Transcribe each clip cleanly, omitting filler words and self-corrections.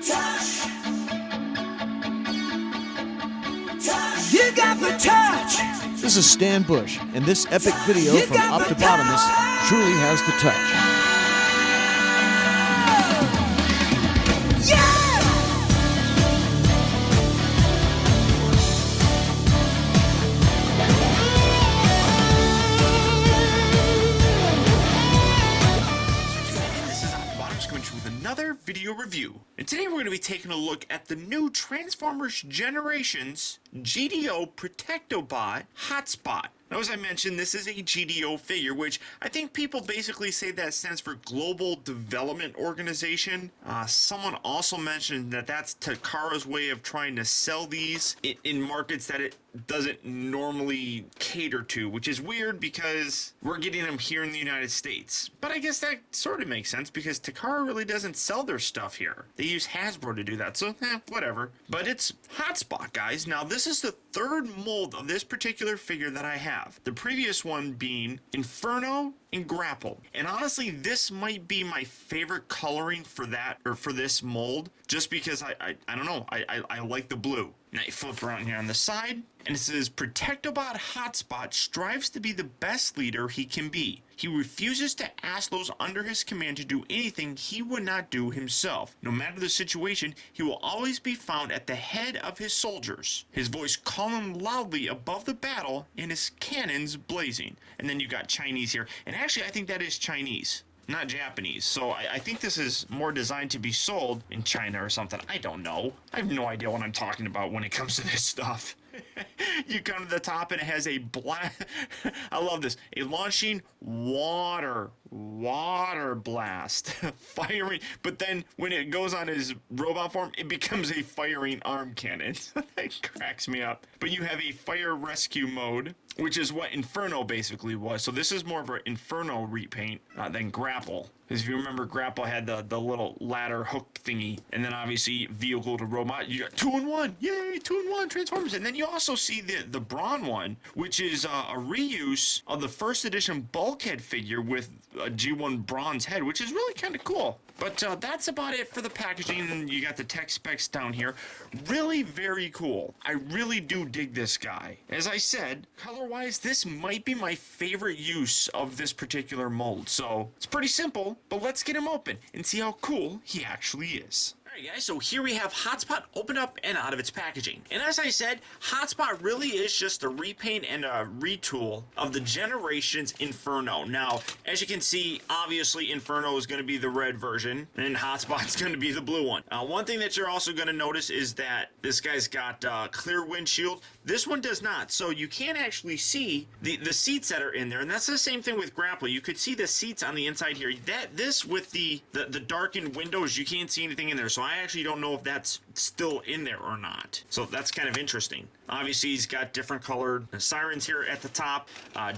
touch. You got the touch. This is Stan Bush, and this epic video from Optibotimus truly has the touch. Another video review, and today we're going to be taking a look at the new Transformers Generations GDO Protectobot Hotspot. Now, as I mentioned, this is a GDO figure, which I think people basically say that stands for Global Development Organization. Someone also mentioned that that's Takara's way of trying to sell these in markets that it doesn't normally cater to, which is weird because we're getting them here in the United States. But I guess that sort of makes sense because Takara really doesn't sell their stuff here. They use Hasbro to do that, so whatever. But it's Hotspot, guys. Now, this is the third mold of this particular figure that I have. The previous one being Inferno and Grapple. And honestly, this might be my favorite coloring for that, or for this mold, just because I don't know, I like the blue. Now you flip around here on the side, and it says, Protectobot Hotspot strives to be the best leader he can be. He refuses to ask those under his command to do anything he would not do himself. No matter the situation, he will always be found at the head of his soldiers, his voice calling loudly above the battle and his cannons blazing. And then you got Chinese here, and actually I think that is Chinese, not Japanese. So I think this is more designed to be sold in China or something. I don't know. I have no idea what I'm talking about when it comes to this stuff. You come to the top and it has a black, I love this, a launching water blast, firing, but then when it goes on his robot form, it becomes a firing arm cannon. That cracks me up. But you have a fire rescue mode, which is what Inferno basically was. So this is more of an Inferno repaint than Grapple. Because if you remember, Grapple had the little ladder hook thingy, and then obviously vehicle to robot, you got 2-in-1, yay, 2-in-1 Transformers. And then you also see the Brawn one, which is a reuse of the first edition Bulkhead figure with a G1 bronze head, which is really kind of cool. But that's about it for the packaging, and you got the tech specs down here. Really very cool. I really do dig this guy. As I said, color-wise, this might be my favorite use of this particular mold. So it's pretty simple, but let's get him open and see how cool he actually is. Alright guys, so here we have Hotspot opened up and out of its packaging. And as I said, Hotspot really is just a repaint and a retool of the Generations Inferno. Now, as you can see, obviously Inferno is going to be the red version, and Hotspot's going to be the blue one. One thing that you're also going to notice is that this guy's got clear windshield. This one does not, so you can't actually see the seats that are in there, and that's the same thing with Grapple. You could see the seats on the inside here. This with the darkened windows, you can't see anything in there, so I actually don't know if that's still in there or not. So that's kind of interesting. Obviously, he's got different colored sirens here at the top,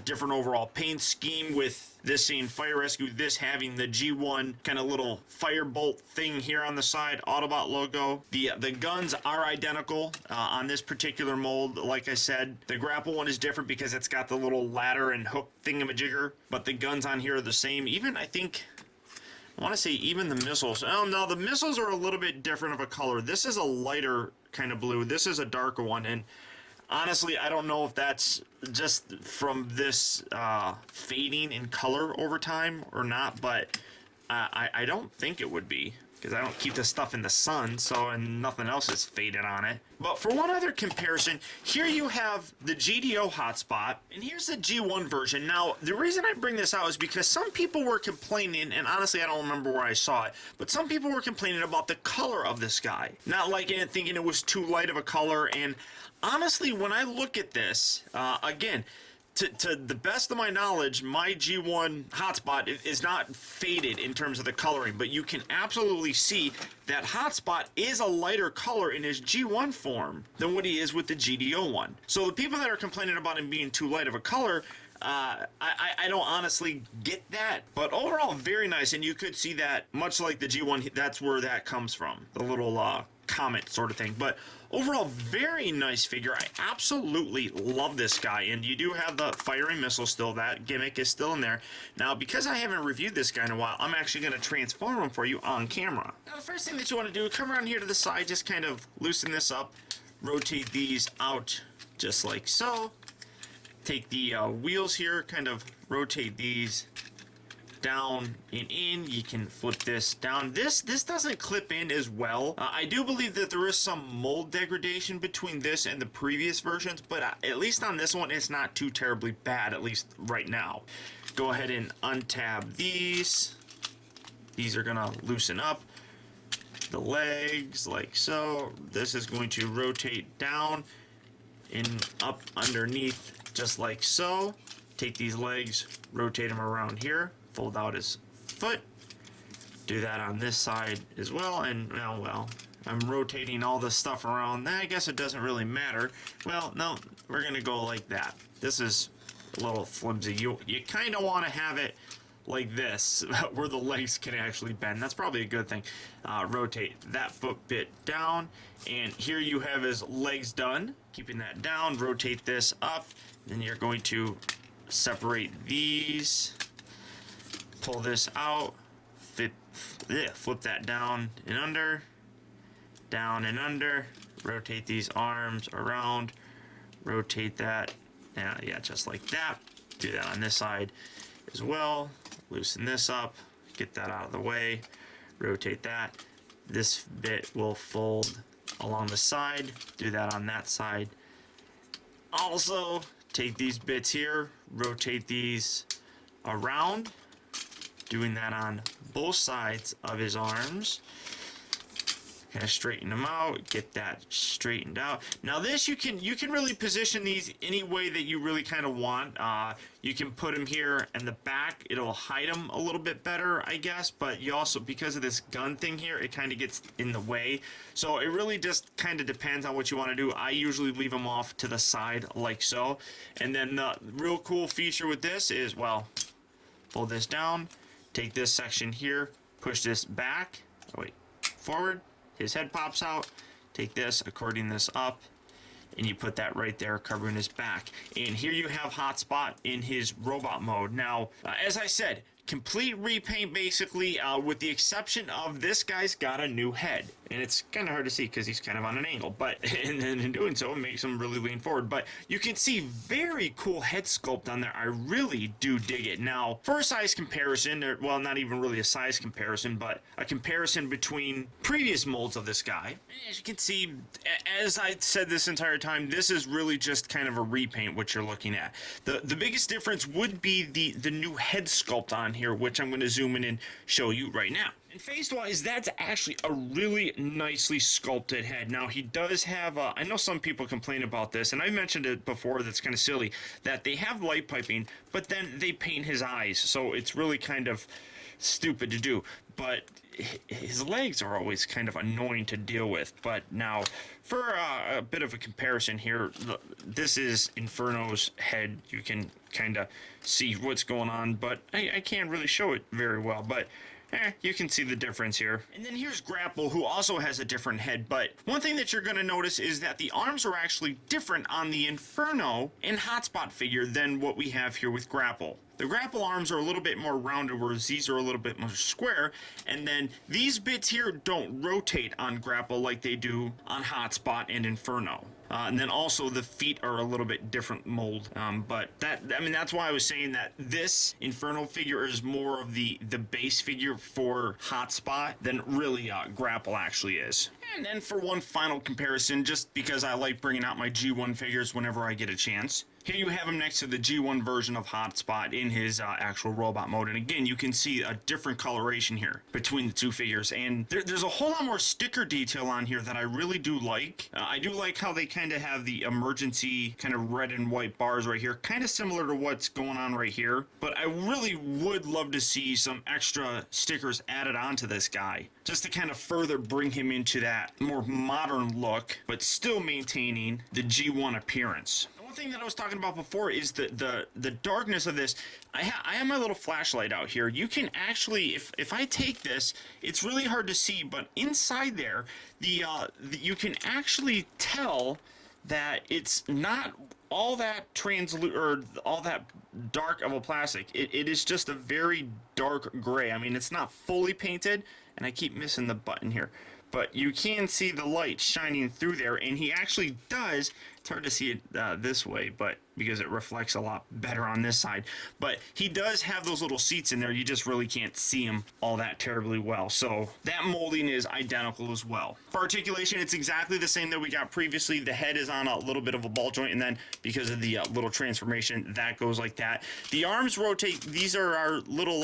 different overall paint scheme with this saying Fire Rescue, this having the G1 kind of little firebolt thing here on the side, Autobot logo. The guns are identical on this particular mold. Like I said, the Grapple one is different because it's got the little ladder and hook thingamajigger, but the guns on here are the same. Even, I think, I want to say even the missiles. Oh no, the missiles are a little bit different of a color. This is a lighter kind of blue. This is a darker one, and honestly, I don't know if that's just from this fading in color over time or not, but I don't think it would be, because I don't keep this stuff in the sun, so, and nothing else is faded on it. But for one other comparison, here you have the GDO Hotspot, and here's the G1 version. Now, the reason I bring this out is because some people were complaining, and honestly, I don't remember where I saw it, but some people were complaining about the color of this guy. Not liking it, thinking it was too light of a color, and honestly, when I look at this, again, to the best of my knowledge, my G1 Hotspot is not faded in terms of the coloring, but you can absolutely see that Hotspot is a lighter color in his G1 form than what he is with the GDO one. So the people that are complaining about him being too light of a color, I don't honestly get that, but overall very nice. And you could see that much like the G1, that's where that comes from, the little comet sort of thing. But overall very nice figure. I absolutely love this guy. And you do have the firing missile still. That gimmick is still in there. Now, because I haven't reviewed this guy in a while, I'm actually going to transform him for you on camera. Now, the first thing that you want to do, come around here to the side, just kind of loosen this up, rotate these out just like so. Take the wheels here, kind of rotate these down and in. You can flip this down. This doesn't clip in as well. I do believe that there is some mold degradation between this and the previous versions, but at least on this one, it's not too terribly bad, at least right now. Go ahead and untab these. These are gonna loosen up the legs like so. This is going to rotate down and up underneath just like so. Take these legs, rotate them around here, fold out his foot. Do that on this side as well, and well, I'm rotating all this stuff around. I guess it doesn't really matter. Well, no, we're gonna go like that. This is a little flimsy. You kind of want to have it like this, where the legs can actually bend. That's probably a good thing. Rotate that foot bit down, and here you have his legs done. Keeping that down, rotate this up, then you're going to separate these, pull this out, flip that down and under, rotate these arms around, rotate that, yeah, just like that. Do that on this side as well. Loosen this up, get that out of the way, rotate that. This bit will fold along the side, do that on that side. Also, take these bits here, rotate these around, doing that on both sides of his arms. Kind of straighten them out, get that straightened out. Now this, you can really position these any way that you really kind of want. You can put them here in the back. It'll hide them a little bit better, I guess. But you also, because of this gun thing here, it kind of gets in the way. So it really just kind of depends on what you want to do. I usually leave them off to the side like so. And then the real cool feature with this is, well, fold this down, take this section here, push this back, forward. His head pops out, take this, accordion this up, and you put that right there covering his back. And here you have Hotspot in his robot mode. Now, as I said, complete repaint basically, with the exception of this guy's got a new head. And it's kind of hard to see because he's kind of on an angle, but and in doing so, it makes him really lean forward. But you can see very cool head sculpt on there. I really do dig it. Now, for a size comparison, or, well, not even really a size comparison, but a comparison between previous molds of this guy. As you can see, as I said this entire time, this is really just kind of a repaint, what you're looking at. The biggest difference would be the new head sculpt on here, which I'm going to zoom in and show you right now. And face-wise, that's actually a really nicely sculpted head. Now, he does have, I know some people complain about this, and I mentioned it before, that's kind of silly, that they have light piping, but then they paint his eyes, so it's really kind of stupid to do. But his legs are always kind of annoying to deal with. But now, for a bit of a comparison here, this is Inferno's head. You can kind of see what's going on, but I can't really show it very well. But you can see the difference here. And then here's Grapple, who also has a different head, but one thing that you're going to notice is that the arms are actually different on the Inferno and Hotspot figure than what we have here with Grapple. The Grapple arms are a little bit more rounded, whereas these are a little bit more square, and then these bits here don't rotate on Grapple like they do on Hotspot and Inferno. And then also the feet are a little bit different mold. But that's why I was saying that this Inferno figure is more of the base figure for Hotspot than really Grapple actually is. And then for one final comparison, just because I like bringing out my G1 figures whenever I get a chance, here you have him next to the G1 version of Hotspot in his actual robot mode. And again, you can see a different coloration here between the two figures. And there's a whole lot more sticker detail on here that I really do like. I do like how they kind of have the emergency kind of red and white bars right here, kind of similar to what's going on right here. But I really would love to see some extra stickers added onto this guy, just to kind of further bring him into that more modern look, but still maintaining the G1 appearance. One thing that I was talking about before is the darkness of this. I have my little flashlight out here. You can actually, if I take this, it's really hard to see, but inside there, you can actually tell that it's not all that translucent or all that dark of a plastic. It is just a very dark gray. I mean, it's not fully painted, and I keep missing the button here, but you can see the light shining through there, and he actually does. It's hard to see it this way, but because it reflects a lot better on this side. But he does have those little seats in there. You just really can't see him all that terribly well. So that molding is identical as well. For articulation, it's exactly the same that we got previously. The head is on a little bit of a ball joint, and then because of the little transformation, that goes like that. The arms rotate. These are our little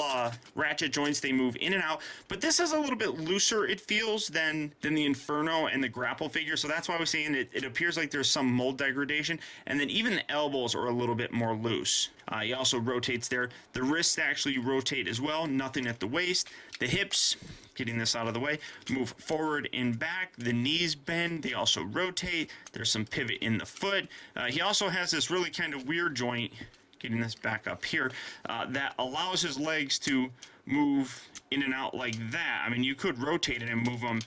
ratchet joints. They move in and out. But this is a little bit looser, it feels, than the Inferno and the grapple figure. So that's why I was saying it appears like there's some mold degradation. And then even the elbows are a little bit more loose. He also rotates there. The wrists actually rotate as well, nothing at the waist. The hips, getting this out of the way, move forward and back. The knees bend, they also rotate. There's some pivot in the foot. He also has this really kind of weird joint, getting this back up here, that allows his legs to move in and out like that. I mean, you could rotate it and move them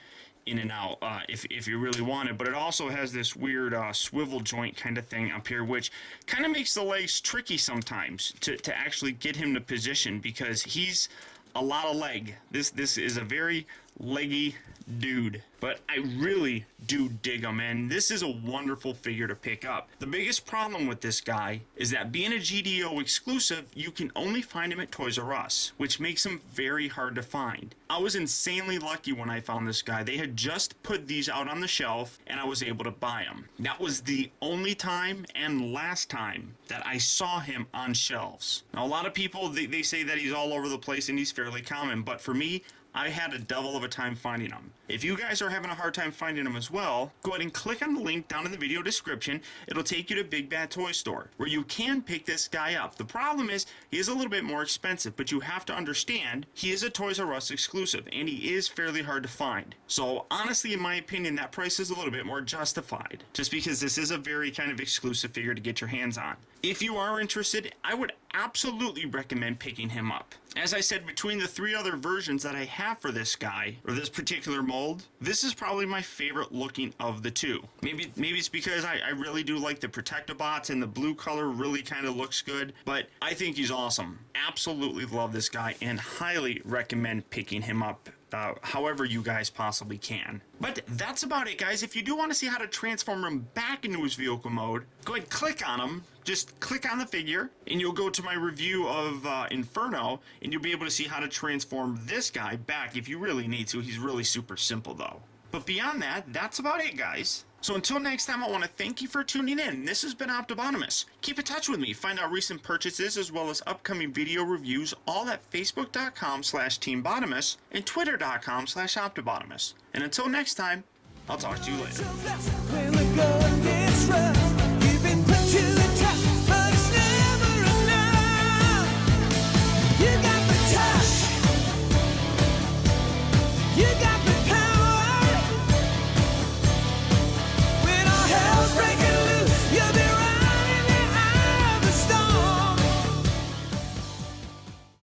in and out if you really wanted, but it also has this weird swivel joint kind of thing up here, which kind of makes the legs tricky sometimes to actually get him to position, because he's a lot of leg. This is a very leggy dude, but I really do dig him, and this is a wonderful figure to pick up. The biggest problem with this guy is that being a GDO exclusive, you can only find him at Toys R Us, which makes him very hard to find. I was insanely lucky when I found this guy. They had just put these out on the shelf, and I was able to buy him. That was the only time and last time that I saw him on shelves. Now, a lot of people, they say that he's all over the place and he's fairly common, but for me, I had a devil of a time finding them. If you guys are having a hard time finding them as well, go ahead and click on the link down in the video description. It'll take you to Big Bad Toy Store, where you can pick this guy up. The problem is, he is a little bit more expensive, but you have to understand, he is a Toys R Us exclusive, and he is fairly hard to find. So honestly, in my opinion, that price is a little bit more justified, just because this is a very kind of exclusive figure to get your hands on. If you are interested, I would absolutely recommend picking him up. As I said, between the 3 other versions that I have for this guy, or this particular mold, this is probably my favorite looking of the 2. Maybe it's because I really do like the Protectobots, and the blue color really kind of looks good, but I think he's awesome. Absolutely love this guy, and highly recommend picking him up however you guys possibly can. But that's about it, guys. If you do want to see how to transform him back into his vehicle mode, go ahead and click on him. Just click on the figure, and you'll go to my review of Inferno, and you'll be able to see how to transform this guy back if you really need to. He's really super simple, though. But beyond that, that's about it, guys. So until next time, I want to thank you for tuning in. This has been Optibotimus. Keep in touch with me. Find out recent purchases as well as upcoming video reviews, all at facebook.com/teambotimus and twitter.com/Optibotimus. And until next time, I'll talk to you later. When the going gets rough.